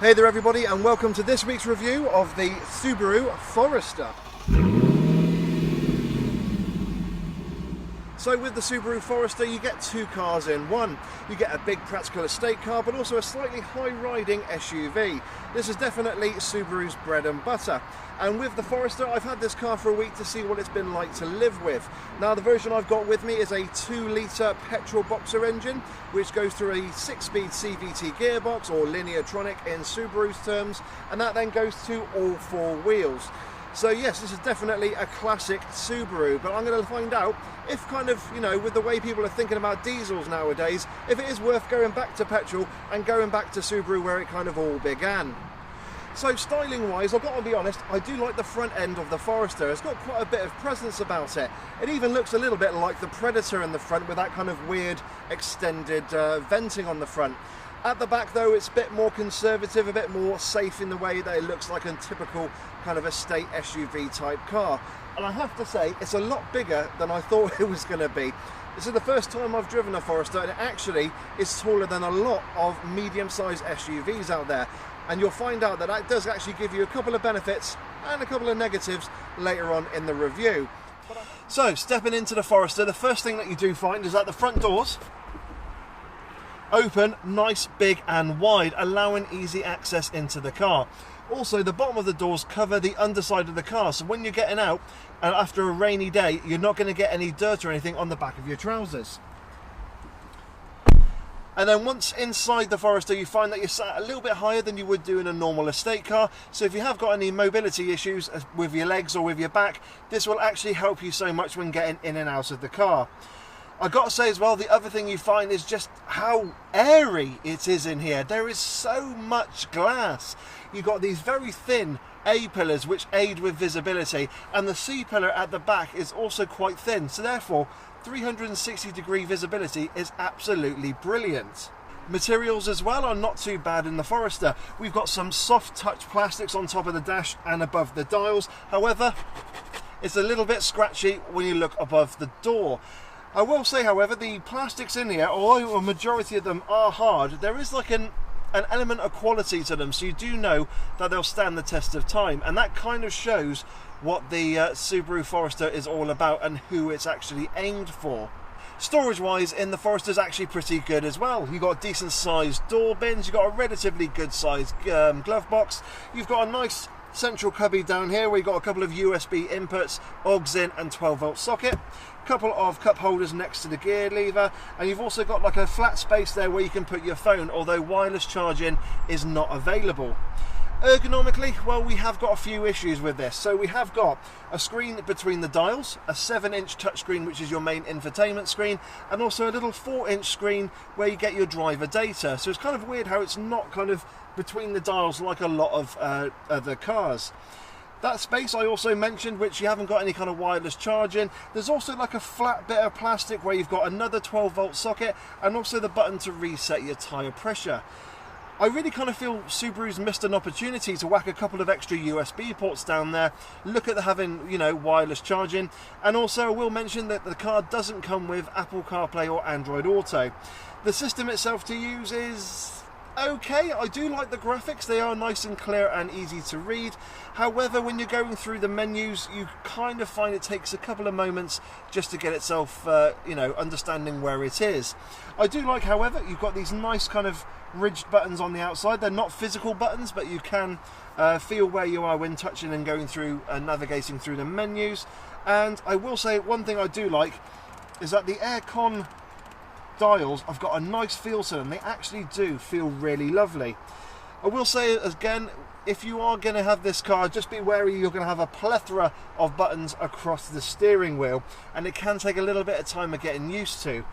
Hey there everybody, and welcome to this week's review of the Subaru Forester. So with the Subaru Forester you get two cars in one. You get a big practical estate car but also a slightly high-riding SUV. This is definitely Subaru's bread and butter. And with the Forester I've had this car for a week to see what it's been like to live with. Now the version I've got with me is a 2-litre petrol boxer engine which goes through a 6-speed CVT gearbox, or linear-tronic in Subaru's terms, and that then goes to all four wheels. So yes, this is definitely a classic Subaru, but I'm going to find out if with the way people are thinking about diesels nowadays, if it is worth going back to petrol and going back to Subaru where it kind of all began. So styling wise, I've got to be honest, I do like the front end of the Forester. It's got quite a bit of presence about it. It even looks a little bit like the Predator in the front with that kind of weird extended venting on the front. At the back though, it's a bit more conservative, a bit more safe in the way that it looks like a typical kind of estate SUV type car. And I have to say, it's a lot bigger than I thought it was going to be. This is the first time I've driven a Forester, and it actually is taller than a lot of medium-sized SUVs out there. And you'll find out that that does actually give you a couple of benefits and a couple of negatives later on in the review. So, stepping into the Forester, the first thing that you do find is that the front doors open nice, big and wide, allowing easy access into the car. Also, the bottom of the doors cover the underside of the car, so when you're getting out and after a rainy day, you're not going to get any dirt or anything on the back of your trousers. And then once inside the Forester, you find that you're sat a little bit higher than you would do in a normal estate car. So if you have got any mobility issues with your legs or with your back, this will actually help you so much when getting in and out of the car. I've got to say as well, the other thing you find is just how airy it is in here. There is so much glass. You've got these very thin A-pillars which aid with visibility, and the C-pillar at the back is also quite thin, so therefore 360-degree visibility is absolutely brilliant. Materials as well are not too bad in the Forester. We've got some soft touch plastics on top of the dash and above the dials. However, it's a little bit scratchy when you look above the door. I will say, however, the plastics in here, although a majority of them are hard, there is like an element of quality to them, so you do know that they'll stand the test of time, and that kind of shows what the Subaru Forester is all about and who it's actually aimed for. Storage wise in the Forester is actually pretty good as well. You've got decent sized door bins, you've got a relatively good sized glove box, you've got a nice central cubby down here where you've got a couple of USB inputs, AUX in and 12-volt socket, a couple of cup holders next to the gear lever, and you've also got like a flat space there where you can put your phone, although wireless charging is not available. Ergonomically, well, we have got a few issues with this. So we have got a screen between the dials, a 7-inch touchscreen which is your main infotainment screen, and also a little 4-inch screen where you get your driver data. So it's kind of weird how it's not kind of between the dials like a lot of other cars. That space I also mentioned, which you haven't got any kind of wireless charging. There's also like a flat bit of plastic where you've got another 12-volt socket and also the button to reset your tyre pressure. I really kind of feel Subaru's missed an opportunity to whack a couple of extra USB ports down there, look at having, wireless charging, and also I will mention that the car doesn't come with Apple CarPlay or Android Auto. The system itself to use is okay. I do like the graphics, they are nice and clear and easy to read. However, when you're going through the menus, you kind of find it takes a couple of moments just to get itself, understanding where it is. I do like, however, you've got these nice kind of ridged buttons on the outside. They're not physical buttons, but you can feel where you are when touching and going through and navigating through the menus. And I will say one thing I do like is that the aircon dials have got a nice feel to them. They actually do feel really lovely. I will say again, if you are going to have this car, just be wary you're going to have a plethora of buttons across the steering wheel, and it can take a little bit of time of getting used to.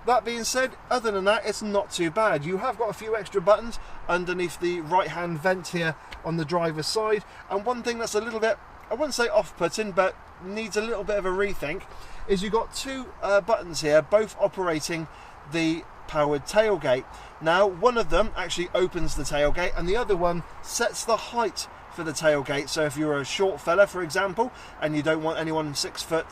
That being said, other than that, it's not too bad. You have got a few extra buttons underneath the right hand vent here on the driver's side, and one thing that's a little bit, I wouldn't say off-putting, but needs a little bit of a rethink, is you've got two buttons here, both operating the powered tailgate. Now, one of them actually opens the tailgate and the other one sets the height for the tailgate. So if you're a short fella, for example, and you don't want anyone 6 foot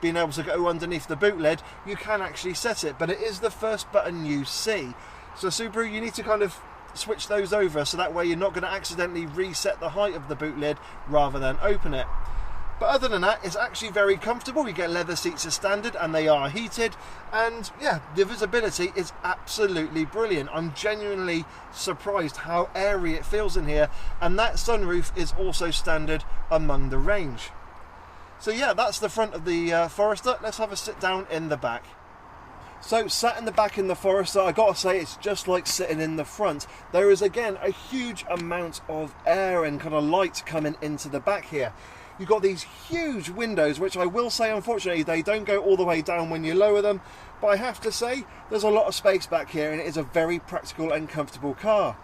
being able to go underneath the boot lid, you can actually set it, but it is the first button you see. So Subaru, you need to kind of switch those over, so that way you're not going to accidentally reset the height of the boot lid rather than open it. But other than that, it's actually very comfortable. You get leather seats as standard, and they are heated, and yeah, the visibility is absolutely brilliant. I'm genuinely surprised how airy it feels in here, and that sunroof is also standard among the range. So yeah, that's the front of the Forester. Let's have a sit down in the back. So sat in the back in the Forester, I gotta say, it's just like sitting in the front. There is again a huge amount of air and kind of light coming into the back here. You've got these huge windows, which I will say, unfortunately, they don't go all the way down when you lower them. But I have to say, there's a lot of space back here, and it is a very practical and comfortable car.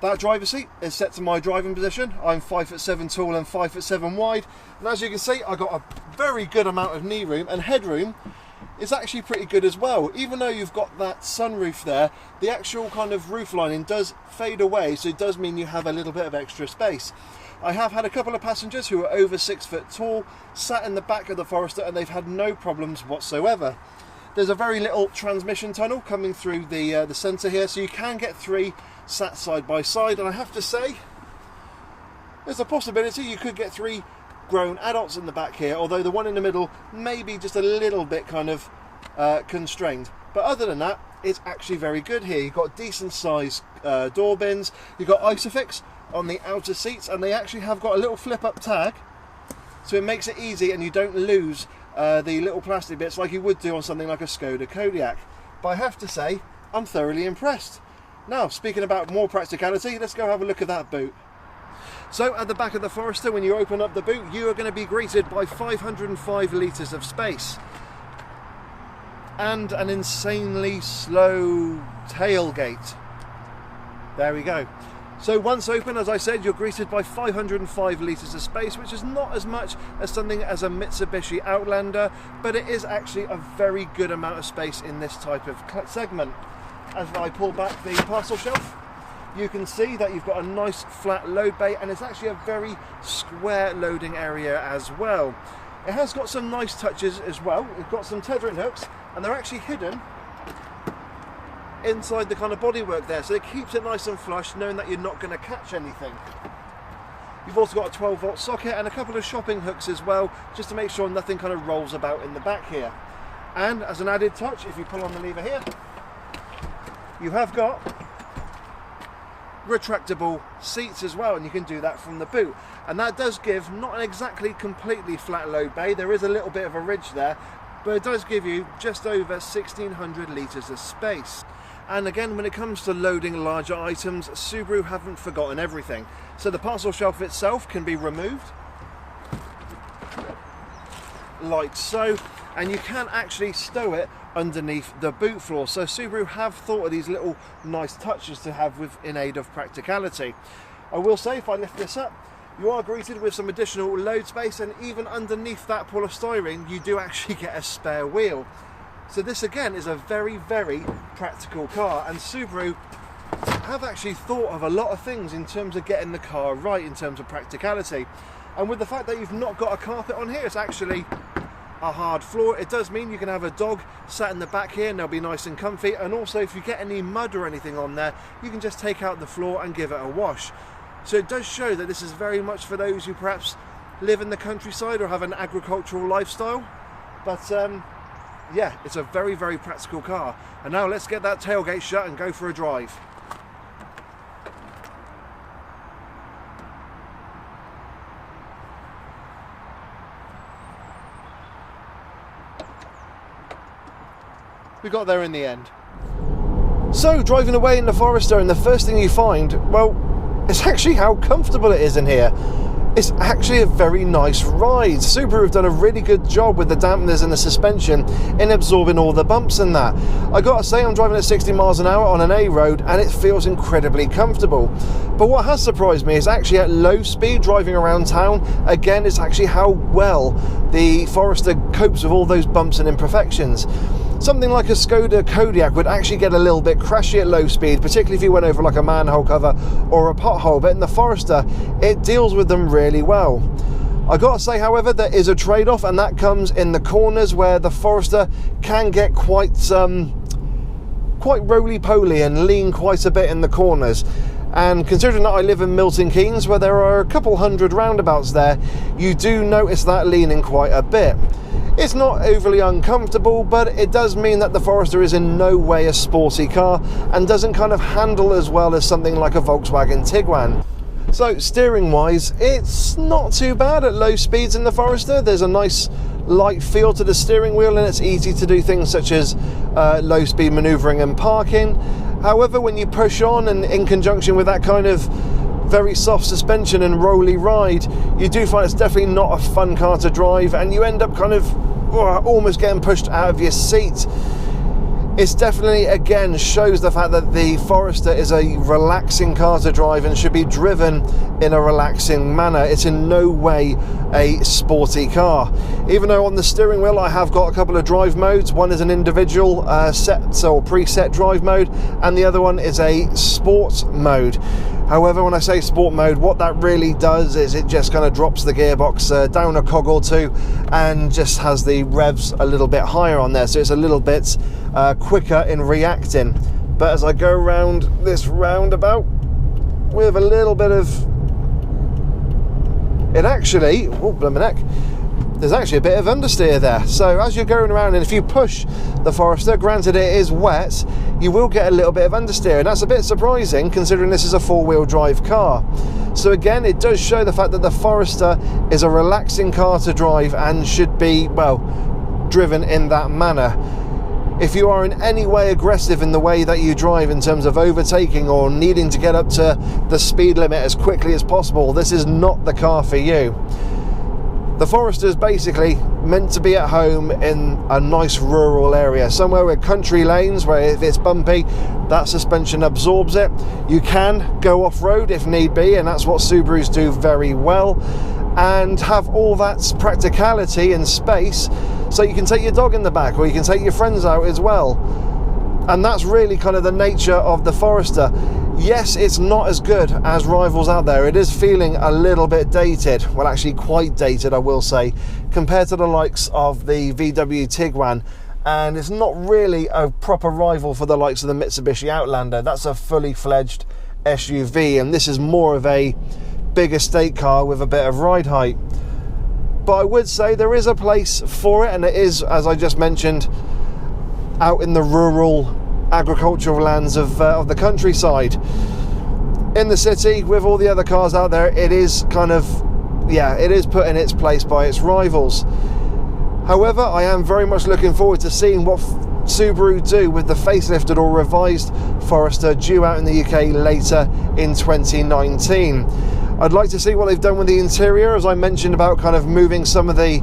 That driver's seat is set to my driving position. I'm 5'7" tall and 5'7" wide. And as you can see, I've got a very good amount of knee room, and headroom is actually pretty good as well. Even though you've got that sunroof there, the actual kind of roof lining does fade away, so it does mean you have a little bit of extra space. I have had a couple of passengers who are over 6 foot tall, sat in the back of the Forester, and they've had no problems whatsoever. There's a very little transmission tunnel coming through the centre here, so you can get 3 sat side by side, and I have to say, there's a possibility you could get 3 grown adults in the back here, although the one in the middle may be just a little bit kind of constrained. But other than that, it's actually very good here. You've got decent size door bins, you've got Isofix on the outer seats, and they actually have got a little flip up tag, so it makes it easy and you don't lose the little plastic bits like you would do on something like a Skoda Kodiaq. But I have to say, I'm thoroughly impressed. Now, speaking about more practicality, let's go have a look at that boot. So at the back of the Forester, when you open up the boot, you are going to be greeted by 505 litres of space and an insanely slow tailgate. There we go. So once open, as I said, you're greeted by 505 litres of space, which is not as much as something as a Mitsubishi Outlander, but it is actually a very good amount of space in this type of segment. As I pull back the parcel shelf, you can see that you've got a nice flat load bay, and it's actually a very square loading area as well. It has got some nice touches as well. We've got some tethering hooks, and they're actually hidden inside the kind of bodywork there, so it keeps it nice and flush, knowing that you're not going to catch anything. You've also got a 12-volt socket and a couple of shopping hooks as well, just to make sure nothing kind of rolls about in the back here. And as an added touch, if you pull on the lever here, you have got retractable seats as well, and you can do that from the boot, and that does give not an exactly completely flat load bay. There is a little bit of a ridge there, but it does give you just over 1,600 litres of space. And again, when it comes to loading larger items, Subaru haven't forgotten everything. So the parcel shelf itself can be removed, like so, and you can actually stow it underneath the boot floor. So Subaru have thought of these little nice touches to have in aid of practicality. I will say, if I lift this up, you are greeted with some additional load space, and even underneath that polystyrene you do actually get a spare wheel. So this again is a very, very practical car, and Subaru have actually thought of a lot of things in terms of getting the car right in terms of practicality. And with the fact that you've not got a carpet on here, it's actually a hard floor. It does mean you can have a dog sat in the back here and they'll be nice and comfy, and also if you get any mud or anything on there, you can just take out the floor and give it a wash. So it does show that this is very much for those who perhaps live in the countryside or have an agricultural lifestyle. But yeah, it's a very, very practical car. And now let's get that tailgate shut and go for a drive. We got there in the end. So driving away in the Forester, and the first thing you find, well, it's actually how comfortable it is in here. It's actually a very nice ride. Subaru have done a really good job with the dampeners and the suspension in absorbing all the bumps and that. I gotta say, I'm driving at 60 miles an hour on an A road and it feels incredibly comfortable. But what has surprised me is actually at low speed driving around town, again, it's actually how well the Forester copes with all those bumps and imperfections. Something like a Skoda Kodiaq would actually get a little bit crashy at low speed, particularly if you went over like a manhole cover or a pothole, but in the Forester, it deals with them really well. I gotta say, however, there is a trade-off, and that comes in the corners where the Forester can get quite quite roly-poly and lean quite a bit in the corners. And considering that I live in Milton Keynes, where there are a couple hundred roundabouts there, you do notice that leaning quite a bit. It's not overly uncomfortable, but it does mean that the Forester is in no way a sporty car and doesn't kind of handle as well as something like a Volkswagen Tiguan. So steering wise, it's not too bad at low speeds in the Forester. There's a nice light feel to the steering wheel, and it's easy to do things such as low speed maneuvering and parking. However, when you push on, and in conjunction with that kind of very soft suspension and rolly ride, you do find it's definitely not a fun car to drive, and you end up kind of almost getting pushed out of your seat. It's definitely, again, shows the fact that the Forester is a relaxing car to drive and should be driven in a relaxing manner. It's in no way a sporty car. Even though on the steering wheel I have got a couple of drive modes. One is an individual set or preset drive mode, and the other one is a sport mode. However, when I say sport mode, what that really does is it just kind of drops the gearbox down a cog or two and just has the revs a little bit higher on there, so it's a little bit quicker in reacting. But as I go around this roundabout with a little bit of it, actually, oh blimey neck, there's actually a bit of understeer there. So as you're going around, and if you push the Forester, granted it is wet, you will get a little bit of understeer, and that's a bit surprising considering this is a four-wheel drive car. So again, it does show the fact that the Forester is a relaxing car to drive and should be, well, driven in that manner. If you are in any way aggressive in the way that you drive in terms of overtaking or needing to get up to the speed limit as quickly as possible, this is not the car for you. The Forester is basically meant to be at home in a nice rural area, somewhere with country lanes where if it's bumpy, that suspension absorbs it. You can go off-road if need be, and that's what Subarus do very well, and have all that practicality and space so you can take your dog in the back, or you can take your friends out as well. And that's really kind of the nature of the Forester. Yes, it's not as good as rivals out there. It is feeling a little bit dated. Well, actually quite dated, I will say, compared to the likes of the VW Tiguan. And it's not really a proper rival for the likes of the Mitsubishi Outlander. That's a fully fledged SUV, and this is more of a big estate car with a bit of ride height. But I would say there is a place for it, and it is, as I just mentioned, out in the rural agricultural lands of the countryside. In the city, with all the other cars out there, it is kind of, yeah, it is put in its place by its rivals. However, I am very much looking forward to seeing what Subaru do with the facelifted or revised Forester due out in the UK later in 2019. I'd like to see what they've done with the interior, as I mentioned about kind of moving some of the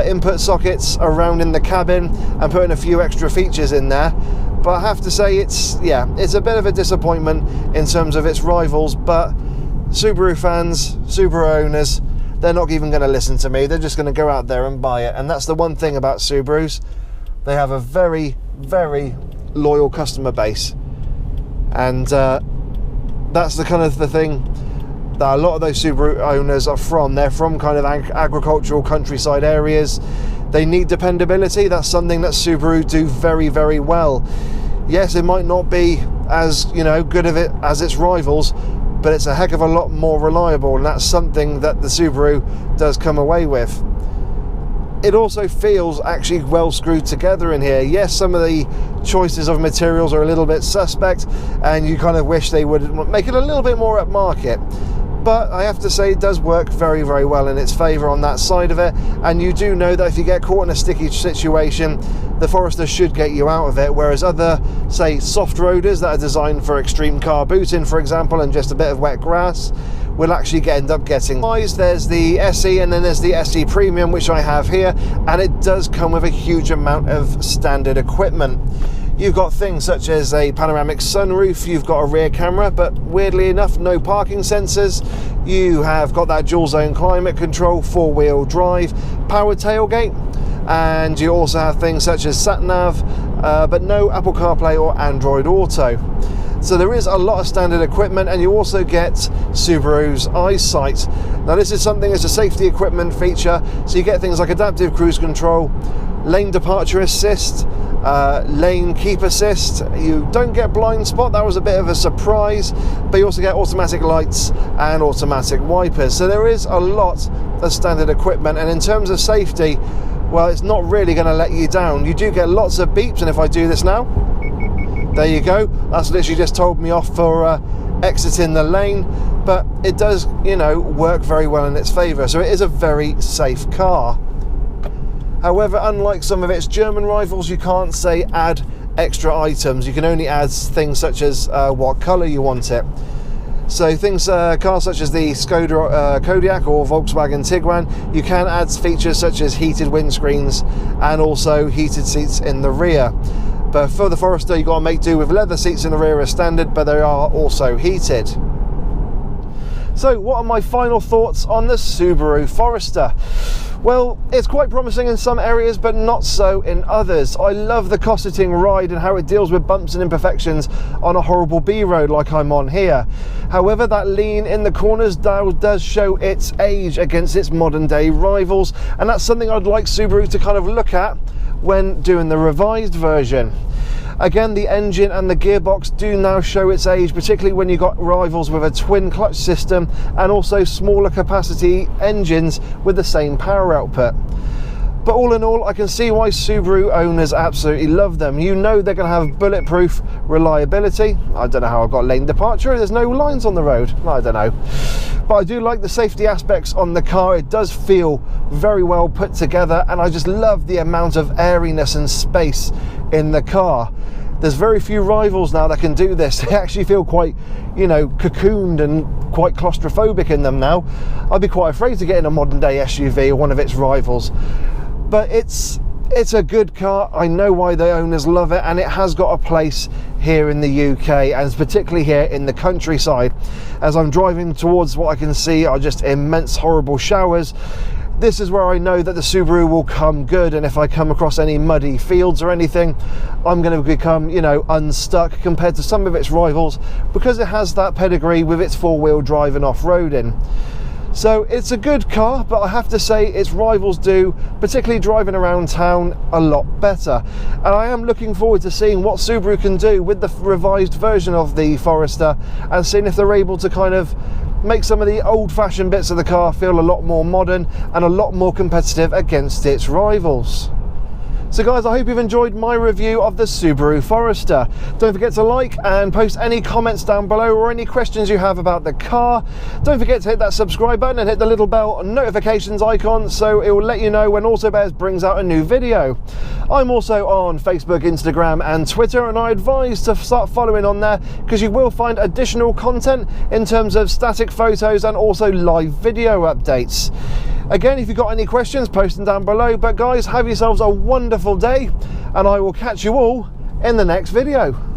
input sockets around in the cabin and putting a few extra features in there. But I have to say it's a bit of a disappointment in terms of its rivals, but Subaru fans, Subaru owners, they're not even going to listen to me. They're just going to go out there and buy it. And that's the one thing about Subarus. They have a very, very loyal customer base. And that's the kind of the thing that a lot of those Subaru owners are from. They're from kind of agricultural countryside areas. They need dependability. That's something that Subaru do very, very well. Yes, it might not be as, you know, good of it as its rivals, but it's a heck of a lot more reliable, and that's something that the Subaru does come away with. It also feels actually well screwed together in here. Yes, some of the choices of materials are a little bit suspect, and you kind of wish they would make it a little bit more upmarket. But I have to say it does work very, very well in its favour on that side of it, and you do know that if you get caught in a sticky situation, the Forester should get you out of it, whereas other, say, soft roaders that are designed for extreme car booting, for example, and just a bit of wet grass, will actually end up getting. There's the SE, and then there's the SE Premium, which I have here, and it does come with a huge amount of standard equipment. You've got things such as a panoramic sunroof, you've got a rear camera, but weirdly enough, no parking sensors. You have got that dual zone climate control, four-wheel drive, powered tailgate, and you also have things such as sat-nav, but no Apple CarPlay or Android Auto. So there is a lot of standard equipment, and you also get Subaru's eyesight. Now this is something as a safety equipment feature, so you get things like adaptive cruise control, lane departure assist, lane keep assist. You don't get blind spot, that was a bit of a surprise, but you also get automatic lights and automatic wipers. So there is a lot of standard equipment, and in terms of safety, well, it's not really going to let you down. You do get lots of beeps, and if I do this now, there you go, that's literally just told me off for exiting the lane, but it does, you know, work very well in its favour, so it is a very safe car. However, unlike some of its German rivals, you can't say add extra items. You can only add things such as what colour you want it. So things, cars such as the Skoda Kodiaq or Volkswagen Tiguan, you can add features such as heated windscreens and also heated seats in the rear. But for the Forester, you've got to make do with leather seats in the rear as standard, but they are also heated. So what are my final thoughts on the Subaru Forester? Well, it's quite promising in some areas, but not so in others. I love the cosseting ride and how it deals with bumps and imperfections on a horrible B road like I'm on here. However, that lean in the corners does show its age against its modern day rivals, and that's something I'd like Subaru to kind of look at when doing the revised version. Again, the engine and the gearbox do now show its age, particularly when you've got rivals with a twin clutch system and also smaller capacity engines with the same power output. But all in all, I can see why Subaru owners absolutely love them. You know they're going to have bulletproof reliability. I don't know how I got lane departure, there's no lines on the road, I don't know. But I do like the safety aspects on the car. It does feel very well put together, and I just love the amount of airiness and space in the car. There's very few rivals now that can do this. They actually feel quite, you know, cocooned and quite claustrophobic in them now. I'd be quite afraid to get in a modern day SUV or one of its rivals. But it's a good car. I know why the owners love it, and it has got a place here in the UK, and particularly here in the countryside. As I'm driving towards what I can see are just immense horrible showers, this is where I know that the Subaru will come good, and if I come across any muddy fields or anything, I'm going to become, you know, unstuck compared to some of its rivals, because it has that pedigree with its four-wheel drive and off-roading. So it's a good car, but I have to say its rivals do, particularly driving around town, a lot better. And I am looking forward to seeing what Subaru can do with the revised version of the Forester, and seeing if they're able to kind of make some of the old-fashioned bits of the car feel a lot more modern and a lot more competitive against its rivals. So guys, I hope you've enjoyed my review of the Subaru Forester. Don't forget to like and post any comments down below or any questions you have about the car. Don't forget to hit that subscribe button and hit the little bell notifications icon so it will let you know when AutoBears brings out a new video. I'm also on Facebook, Instagram and Twitter, and I advise to start following on there because you will find additional content in terms of static photos and also live video updates. Again, if you've got any questions, post them down below. But guys, have yourselves a wonderful day, and I will catch you all in the next video.